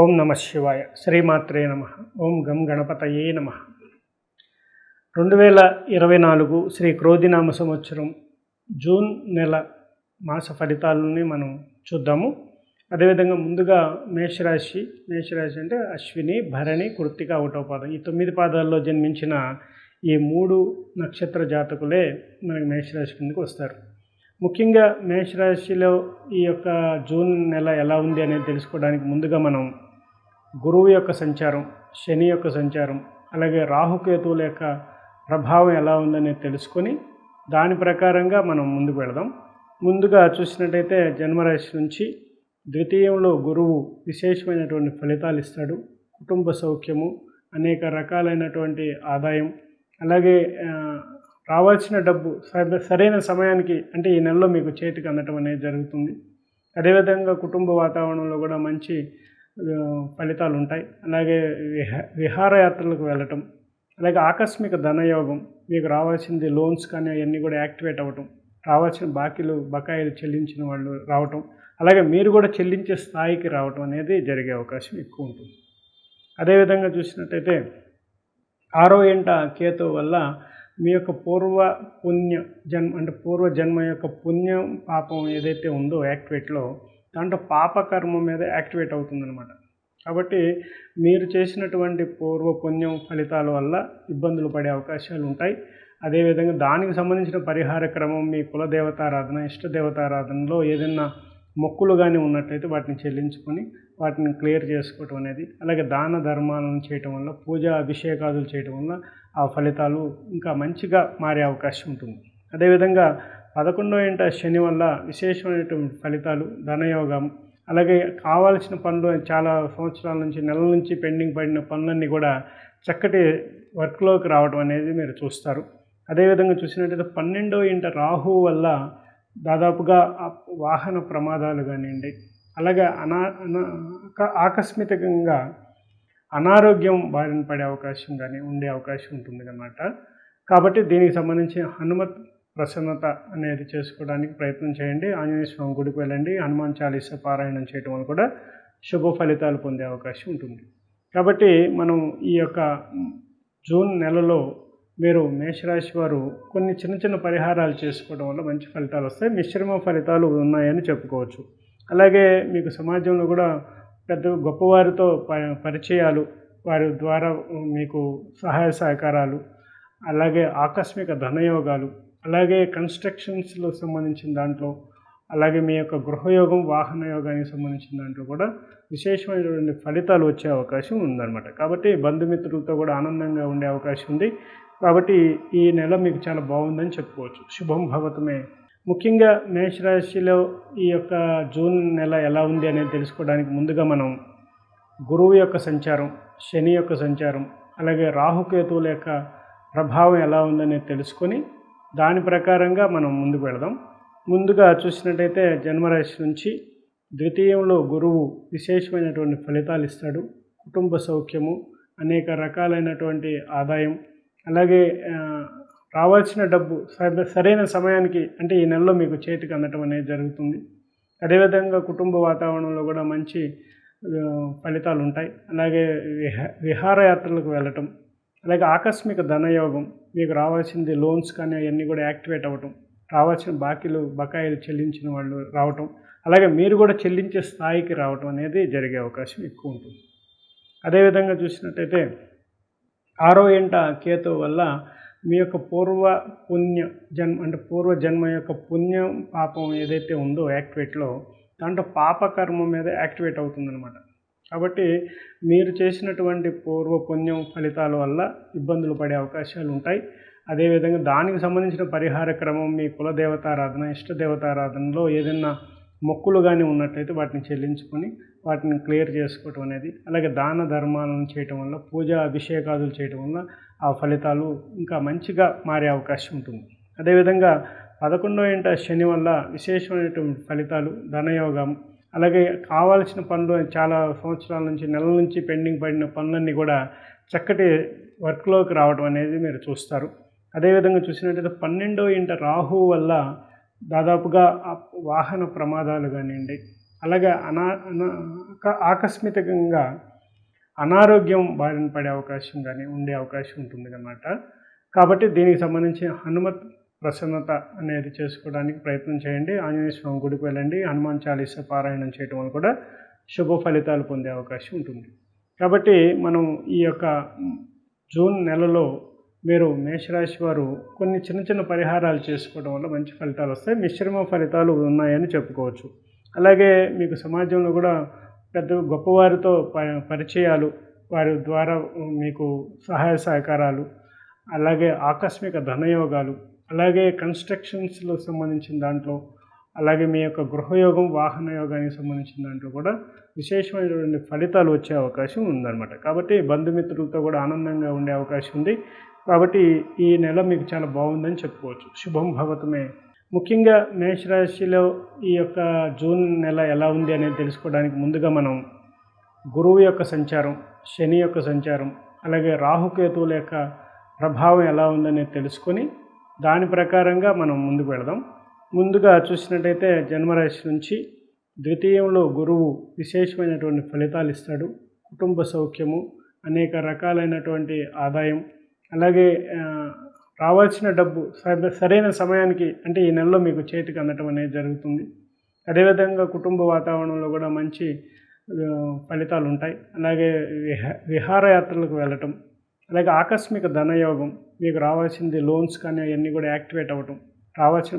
ఓం నమ శివాయ. శ్రీమాత్రే నమ. ఓం గం గణపతయే నమ. 2024 శ్రీ క్రోధినామ సంవత్సరం జూన్ నెల మాస ఫలితాలని మనం చూద్దాము. అదేవిధంగా ముందుగా మేషరాశి అంటే అశ్విని, భరణి, కృత్తిక, ఒకటో పాదం, ఈ 9 పాదాల్లో జన్మించిన ఈ 3 నక్షత్ర జాతకులే మనకి మేషరాశి కిందకి వస్తారు. ముఖ్యంగా మేషరాశిలో ఈ యొక్క జూన్ నెల ఎలా ఉంది అనేది తెలుసుకోవడానికి ముందుగా మనం గురువు యొక్క సంచారం, శని యొక్క సంచారం, అలాగే రాహుకేతువుల యొక్క ప్రభావం ఎలా ఉందనేది తెలుసుకొని దాని ప్రకారంగా మనం ముందుకు వెళదాం. ముందుగా చూసినట్టయితే జన్మరాశి నుంచి ద్వితీయంలో గురువు విశేషమైనటువంటి ఫలితాలు ఇస్తాడు. కుటుంబ సౌఖ్యము, అనేక రకాలైనటువంటి ఆదాయం, అలాగే రావాల్సిన డబ్బు సరైన సమయానికి, అంటే ఈ నెలలో మీకు చేతికి అందటం అనేది జరుగుతుంది. అదేవిధంగా కుటుంబ వాతావరణంలో కూడా మంచి ఫలితాలు ఉంటాయి. అలాగే విహారయాత్రలకు వెళ్ళటం, అలాగే ఆకస్మిక ధనయోగం, మీకు రావాల్సింది లోన్స్ కానీ అవన్నీ కూడా యాక్టివేట్ అవ్వటం, రావాల్సిన బకాయిలు చెల్లించిన వాళ్ళు రావటం, అలాగే మీరు కూడా చెల్లించే స్థాయికి రావటం అనేది జరిగే అవకాశం ఎక్కువ ఉంటుంది. అదేవిధంగా చూసినట్టయితే 6వ ఇంట కేతు వల్ల మీ యొక్క పూర్వ జన్మ యొక్క పుణ్యం పాపం ఏదైతే ఉందో యాక్టివేట్లో, దాంట్లో పాపకర్మ మీద యాక్టివేట్ అవుతుందన్నమాట. కాబట్టి మీరు చేసినటువంటి పూర్వ పుణ్యం ఫలితాల వల్ల ఇబ్బందులు పడే అవకాశాలు ఉంటాయి. అదేవిధంగా దానికి సంబంధించిన పరిహార క్రమం, మీ కులదేవతారాధన, ఇష్టదేవతారాధనలో ఏదైనా మొక్కులు కానీ ఉన్నట్లయితే వాటిని చెల్లించుకొని వాటిని క్లియర్ చేసుకోవటం అనేది, అలాగే దాన ధర్మాలను చేయటం వల్ల, పూజ అభిషేకాదులు చేయటం వల్ల ఆ ఫలితాలు ఇంకా మంచిగా మారే అవకాశం ఉంటుంది. అదేవిధంగా 11వ ఇంట శని వల్ల విశేషమైనటువంటి ఫలితాలు, ధనయోగం, అలాగే కావాల్సిన పనులు చాలా సంవత్సరాల నుంచి, నెలల నుంచి పెండింగ్ పడిన పనులన్నీ కూడా చక్కటి వర్క్లోకి రావడం అనేది మీరు చూస్తారు. అదేవిధంగా చూసినట్టయితే 12వ ఇంట రాహు వల్ల దాదాపుగా వాహన ప్రమాదాలు కానివ్వండి, అలాగే ఆకస్మికంగా అనారోగ్యం బారిన పడే అవకాశం కానీ ఉండే అవకాశం ఉంటుంది అన్నమాట. కాబట్టి దీనికి సంబంధించి హనుమత్ ప్రసన్నత అనేది చేసుకోవడానికి ప్రయత్నం చేయండి. ఆంజనేయ స్వామి గుడికి వెళ్ళండి. హనుమాన్ చాలీసా పారాయణం చేయడం వల్ల కూడా శుభ ఫలితాలు పొందే అవకాశం ఉంటుంది. కాబట్టి మనం ఈ యొక్క జూన్ నెలలో మీరు మేషరాశి వారు కొన్ని చిన్న పరిహారాలు చేసుకోవడం వల్ల మంచి ఫలితాలు వస్తాయి. మిశ్రమ ఫలితాలు ఉన్నాయని చెప్పుకోవచ్చు. అలాగే మీకు సమాజంలో కూడా పెద్ద గొప్పవారితో పరిచయాలు, వారి ద్వారా మీకు సహాయ సహకారాలు, అలాగే ఆకస్మిక ధనయోగాలు, అలాగే కన్స్ట్రక్షన్స్లో సంబంధించిన దాంట్లో, అలాగే మీ యొక్క గృహయోగం, వాహన యోగానికి సంబంధించిన దాంట్లో కూడా విశేషమైనటువంటి ఫలితాలు వచ్చే అవకాశం ఉందన్నమాట. కాబట్టి బంధుమిత్రులతో కూడా ఆనందంగా ఉండే అవకాశం ఉంది. కాబట్టి ఈ నెల మీకు చాలా బాగుందని చెప్పుకోవచ్చు. శుభం భవతుమే. ముఖ్యంగా మేషరాశిలో ఈ యొక్క జూన్ నెల ఎలా ఉంది అనేది తెలుసుకోవడానికి ముందుగా మనం గురువు యొక్క సంచారం, శని యొక్క సంచారం, అలాగే రాహుకేతువుల యొక్క ప్రభావం ఎలా ఉందనేది తెలుసుకొని దాని ప్రకారంగా మనం ముందుకు వెళదాం. ముందుగా చూసినట్టయితే జన్మరాశి నుంచి ద్వితీయంలో గురువు విశేషమైనటువంటి ఫలితాలు ఇస్తాడు. కుటుంబ సౌఖ్యము, అనేక రకాలైనటువంటి ఆదాయం, అలాగే రావాల్సిన డబ్బు సరైన సమయానికి, అంటే ఈ నెలలో మీకు చేతికి అందటం అనేది జరుగుతుంది. అదేవిధంగా కుటుంబ వాతావరణంలో కూడా మంచి ఫలితాలు ఉంటాయి. అలాగే విహారయాత్రలకు వెళ్ళటం, అలాగే ఆకస్మిక ధనయోగం, మీకు రావాల్సింది లోన్స్ కానీ అవన్నీ కూడా యాక్టివేట్ అవ్వటం, రావాల్సిన బకాయిలు చెల్లించిన వాళ్ళు రావటం, అలాగే మీరు కూడా చెల్లించే స్థాయికి రావటం అనేది జరిగే అవకాశం ఎక్కువ ఉంటుంది. అదేవిధంగా చూసినట్టయితే 6వ ఇంట కేతు వల్ల మీ యొక్క పూర్వ జన్మ యొక్క పుణ్యం పాపం ఏదైతే ఉందో యాక్టివేట్లో, దాంట్లో పాపకర్మ మీద యాక్టివేట్ అవుతుందన్నమాట. కాబట్టి మీరు చేసినటువంటి పూర్వ పుణ్యం ఫలితాల వల్ల ఇబ్బందులు పడే అవకాశాలు ఉంటాయి. అదేవిధంగా దానికి సంబంధించిన పరిహార క్రమం, మీ కులదేవతారాధన, ఇష్టదేవతారాధనలో ఏదైనా మొక్కులు కానీ ఉన్నట్లయితే వాటిని చెల్లించుకొని వాటిని క్లియర్ చేసుకోవటం అనేది, అలాగే దాన ధర్మాలను చేయటం వల్ల, పూజ అభిషేకాదులు చేయటం వల్ల ఆ ఫలితాలు ఇంకా మంచిగా మారే అవకాశం ఉంటుంది. అదేవిధంగా 11వ ఇంట శని వల్ల విశేషమైనటువంటి ఫలితాలు, ధనయోగం, అలాగే కావాల్సిన పనులు చాలా సంవత్సరాల నుంచి, నెలల నుంచి పెండింగ్ పడిన పనులన్నీ కూడా చక్కటి వర్క్లోకి రావడం అనేది మీరు చూస్తారు. అదేవిధంగా చూసినట్టయితే 12వ ఇంట రాహు వల్ల దాదాపుగా వాహన ప్రమాదాలు కానివ్వండి, అలాగే ఆకస్మికంగా అనారోగ్యం బారిన పడే అవకాశం కానీ ఉండే అవకాశం ఉంటుందన్నమాట. కాబట్టి దీనికి సంబంధించి హనుమత్ ప్రసన్నత అనేది చేసుకోవడానికి ప్రయత్నం చేయండి. ఆంజనేయ స్వామి గుడికి వెళ్ళండి. హనుమాన్ చాలీసా పారాయణం చేయడం వల్ల కూడా శుభ ఫలితాలు పొందే అవకాశం ఉంటుంది. కాబట్టి మనం ఈ యొక్క జూన్ నెలలో మీరు మేషరాశి వారు కొన్ని చిన్న చిన్న పరిహారాలు చేసుకోవడం వల్ల మంచి ఫలితాలు వస్తాయి. మిశ్రమ ఫలితాలు ఉన్నాయని చెప్పుకోవచ్చు. అలాగే మీకు సమాజంలో కూడా పెద్ద గొప్పవారితో పరిచయాలు, వారి ద్వారా మీకు సహాయ సహకారాలు, అలాగే ఆకస్మిక ధనయోగాలు, అలాగే కన్స్ట్రక్షన్స్లో సంబంధించిన దాంట్లో, అలాగే మీ యొక్క గృహయోగం, వాహన యోగానికి సంబంధించిన దాంట్లో కూడా విశేషమైనటువంటి ఫలితాలు వచ్చే అవకాశం ఉందన్నమాట. కాబట్టి బంధుమిత్రులతో కూడా ఆనందంగా ఉండే అవకాశం ఉంది. కాబట్టి ఈ నెల మీకు చాలా బాగుందని చెప్పుకోవచ్చు. శుభం భవతుమే. ముఖ్యంగా మేషరాశిలో ఈ యొక్క జూన్ నెల ఎలా ఉంది అనేది తెలుసుకోవడానికి ముందుగా మనం గురువు యొక్క సంచారం, శని యొక్క సంచారం, అలాగే రాహుకేతువుల యొక్క ప్రభావం ఎలా ఉందనేది తెలుసుకొని దాని ప్రకారంగా మనం ముందుకు వెళదాం. ముందుగా చూసినట్టయితే జన్మరాశి నుంచి ద్వితీయంలో గురువు విశేషమైనటువంటి ఫలితాలు ఇస్తాడు. కుటుంబ సౌఖ్యము, అనేక రకాలైనటువంటి ఆదాయం, అలాగే రావాల్సిన డబ్బు సరైన సమయానికి అంటే ఈ నెలలో మీకు చేతికి అందటం అనేది జరుగుతుంది. అదేవిధంగా కుటుంబ వాతావరణంలో కూడా మంచి ఫలితాలు ఉంటాయి. అలాగే విహారయాత్రలకు వెళ్ళటం, అలాగే ఆకస్మిక ధనయోగం, మీకు రావాల్సింది లోన్స్ కానీ అవన్నీ కూడా యాక్టివేట్ అవ్వటం, రావాల్సిన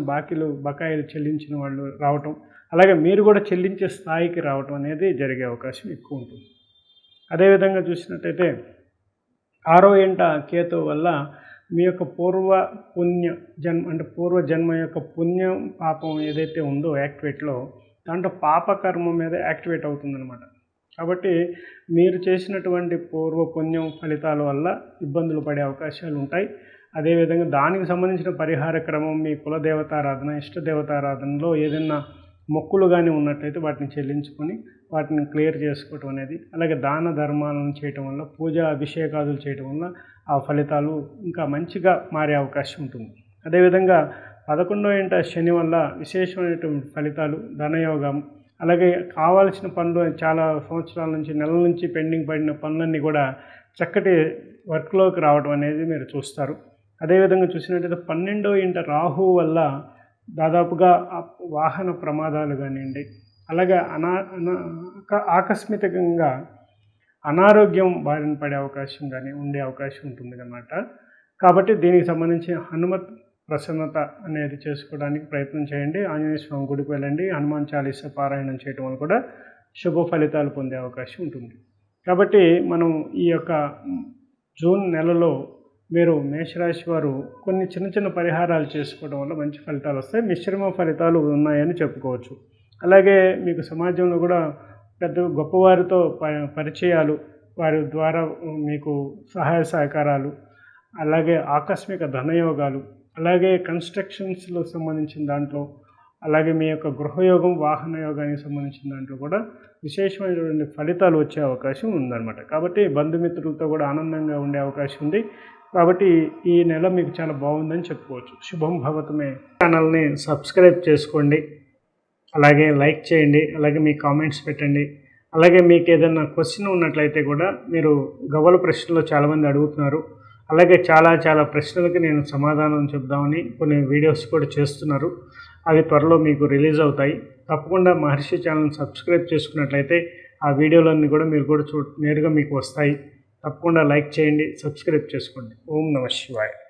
బకాయిలు చెల్లించిన వాళ్ళు రావటం, అలాగే మీరు కూడా చెల్లించే స్థాయికి రావటం అనేది జరిగే అవకాశం ఎక్కువ ఉంటుంది. అదేవిధంగా చూసినట్టయితే 6వ ఇంట కేతు వల్ల మీ యొక్క పూర్వజన్మ యొక్క పుణ్యం పాపం ఏదైతే ఉందో యాక్టివేట్లో, దాంట్లో పాపకర్మ మీద యాక్టివేట్ అవుతుందన్నమాట. కాబట్టి మీరు చేసినటువంటి పుణ్యం ఫలితాల వల్ల ఇబ్బందులు పడే అవకాశాలు ఉంటాయి. అదేవిధంగా దానికి సంబంధించిన పరిహార క్రమం, మీ కులదేవతారాధన, ఇష్టదేవతారాధనలో ఏదైనా మొక్కులు కానీ ఉన్నట్లయితే వాటిని చెల్లించుకొని వాటిని క్లియర్ చేసుకోవటం అనేది, అలాగే దాన ధర్మాలను చేయటం వల్ల, పూజ అభిషేకాదులు చేయటం వల్ల ఆ ఫలితాలు ఇంకా మంచిగా మారే అవకాశం ఉంటుంది. అదేవిధంగా 11వ ఇంట శని వల్ల విశేషమైనటువంటి ఫలితాలు, ధనయోగం, అలాగే కావాల్సిన పనులు చాలా సంవత్సరాల నుంచి, నెలల నుంచి పెండింగ్ పడిన పనులన్నీ కూడా చక్కటి వర్క్లోకి రావడం అనేది మీరు చూస్తారు. అదేవిధంగా చూసినట్టయితే 12వ ఇంట రాహు వల్ల దాదాపుగా వాహన ప్రమాదాలు కానివ్వండి, అలాగే ఆకస్మికంగా అనారోగ్యం బారిన పడే అవకాశం కానీ ఉండే అవకాశం ఉంటుంది అన్నమాట. కాబట్టి దీనికి సంబంధించి హనుమత్ ప్రసన్నత అనేది చేసుకోవడానికి ప్రయత్నం చేయండి. ఆంజనేయ స్వామి గుడికి వెళ్ళండి. హనుమాన్ చాలీసా పారాయణం చేయడం వల్ల కూడా శుభ ఫలితాలు పొందే అవకాశం ఉంటుంది. కాబట్టి మనం ఈ యొక్క జూన్ నెలలో మీరు మేషరాశి వారు కొన్ని చిన్న చిన్న పరిహారాలు చేసుకోవడం వల్ల మంచి ఫలితాలు వస్తాయి. మిశ్రమ ఫలితాలు ఉన్నాయని చెప్పుకోవచ్చు. అలాగే మీకు సమాజంలో కూడా పెద్ద గొప్పవారితో పరిచయాలు, వారి ద్వారా మీకు సహాయ సహకారాలు, అలాగే ఆకస్మిక ధనయోగాలు, అలాగే కన్స్ట్రక్షన్స్లో సంబంధించిన దాంట్లో, అలాగే మీ యొక్క గృహయోగం, వాహన యోగానికి సంబంధించిన దాంట్లో కూడా విశేషమైనటువంటి ఫలితాలు వచ్చే అవకాశం ఉందన్నమాట. కాబట్టి బంధుమిత్రులతో కూడా ఆనందంగా ఉండే అవకాశం ఉంది. కాబట్టి ఈ నెల మీకు చాలా బాగుందని చెప్పుకోవచ్చు. శుభం భవతుమే. ఛానల్ని సబ్స్క్రైబ్ చేసుకోండి, అలాగే లైక్ చేయండి, అలాగే మీ కామెంట్స్ పెట్టండి. అలాగే మీకు ఏదైనా క్వశ్చన్ ఉన్నట్లయితే కూడా మీరు గవ్వల ప్రశ్నలో చాలామంది అడుగుతున్నారు. అలాగే చాలా ప్రశ్నలకి నేను సమాధానం చెప్దామని కొన్ని వీడియోస్ కూడా చేస్తున్నారు. అవి త్వరలో మీకు రిలీజ్ అవుతాయి. తప్పకుండా మహర్షి ఛానల్ని సబ్స్క్రైబ్ చేసుకున్నట్లయితే ఆ వీడియోలన్నీ కూడా మీరు కూడా నేరుగా మీకు వస్తాయి. తప్పకుండా లైక్ చేయండి, సబ్స్క్రైబ్ చేసుకోండి. ఓం నమః శివాయ.